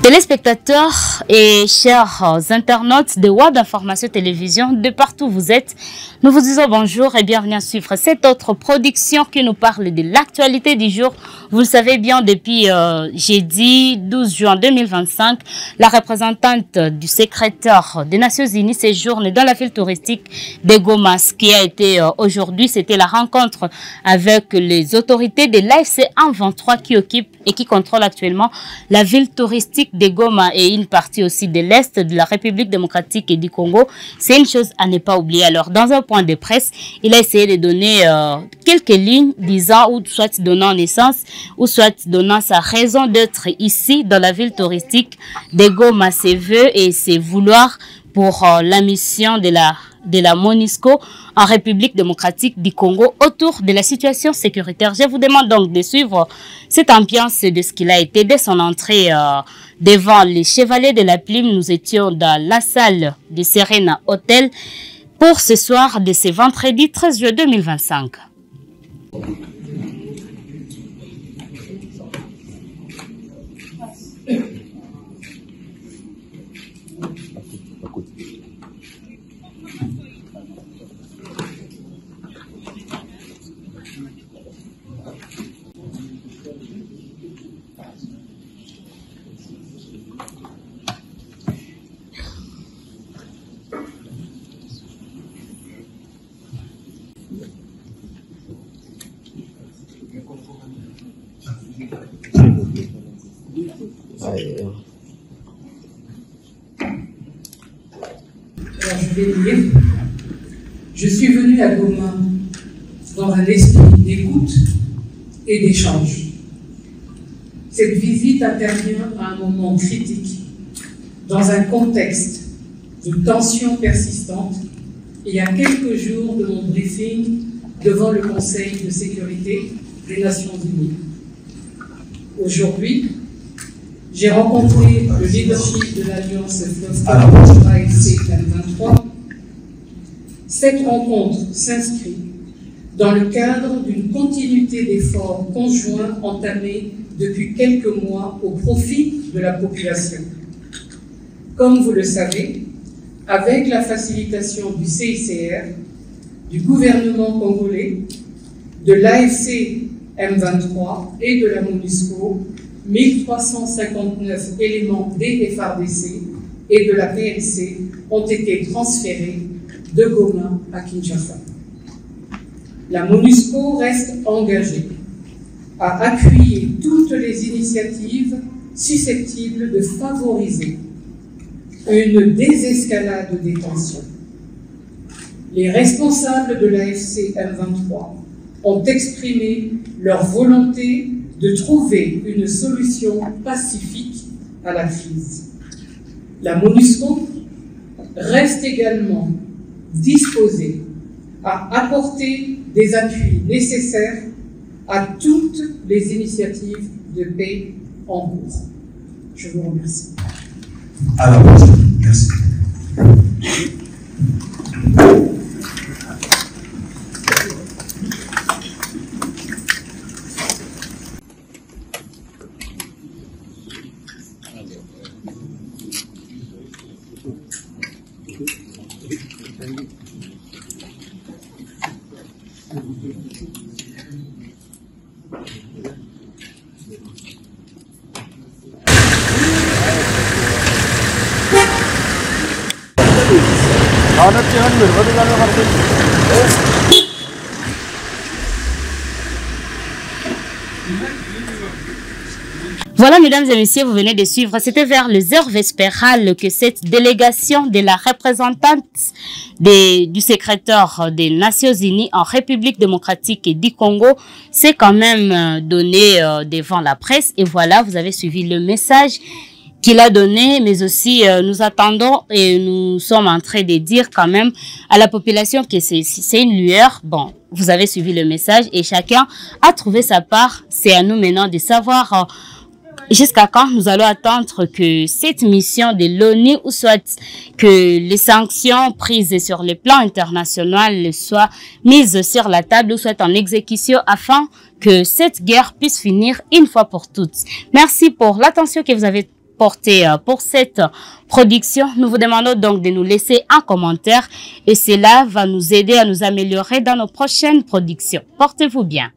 Téléspectateurs et chers internautes de Wad Information Télévision, de partout où vous êtes, nous vous disons bonjour et bienvenue à suivre cette autre production qui nous parle de l'actualité du jour. Vous le savez bien, depuis jeudi 12 juin 2025, la représentante du secrétaire des Nations Unies séjourne dans la ville touristique de Goma. Ce qui a été aujourd'hui, c'était la rencontre avec les autorités de l'AFC M23 qui occupe et qui contrôle actuellement la ville touristique de Goma et une partie aussi de l'Est de la République démocratique et du Congo. C'est une chose à ne pas oublier. Alors, dans un point de presse, il a essayé de donner quelques lignes disant ou soit donnant naissance ou soit donnant sa raison d'être ici dans la ville touristique de Goma, ses vœux et ses vouloirs pour la mission de la MONUSCO en République démocratique du Congo autour de la situation sécuritaire. Je vous demande donc de suivre cette ambiance de ce qu'il a été dès son entrée devant les Chevaliers de la Plume. Nous étions dans la salle de Serena Hotel pour ce soir de ce vendredi 13 juillet 2025. Alors, je vais lire. Je suis venu à Goma dans un esprit d'écoute et d'échange. Cette visite intervient à un moment critique, dans un contexte de tension persistante et à quelques jours de mon briefing devant le Conseil de sécurité des Nations Unies. Aujourd'hui, j'ai rencontré le leadership de l'Alliance Fleuve AFC M23. Cette rencontre s'inscrit dans le cadre d'une continuité d'efforts conjoints entamés depuis quelques mois au profit de la population. Comme vous le savez, avec la facilitation du CICR, du gouvernement congolais, de l'AFC M23 et de la MONUSCO, 1359 éléments des FARDC et de la PNC ont été transférés de Goma à Kinshasa. La MONUSCO reste engagée à appuyer toutes les initiatives susceptibles de favoriser une désescalade des tensions. Les responsables de l'AFC M23 ont exprimé leur volonté de trouver une solution pacifique à la crise. La MONUSCO reste également disposée à apporter des appuis nécessaires à toutes les initiatives de paix en cours. Je vous remercie. Alors, merci. Voilà, mesdames et messieurs, vous venez de suivre. C'était vers les heures vespérales que cette délégation de la représentante du secrétaire des Nations Unies en République démocratique et du Congo s'est quand même donnée devant la presse. Et voilà, vous avez suivi le message qu'il a donné, mais aussi nous attendons et nous sommes en train de dire quand même à la population que c'est une lueur. Bon, vous avez suivi le message et chacun a trouvé sa part. C'est à nous maintenant de savoir jusqu'à quand nous allons attendre que cette mission de l'ONU ou soit que les sanctions prises sur le plan international soient mises sur la table ou soit en exécution afin que cette guerre puisse finir une fois pour toutes. Merci pour l'attention que vous avez porté pour cette production. Nous vous demandons donc de nous laisser un commentaire et cela va nous aider à nous améliorer dans nos prochaines productions. Portez-vous bien.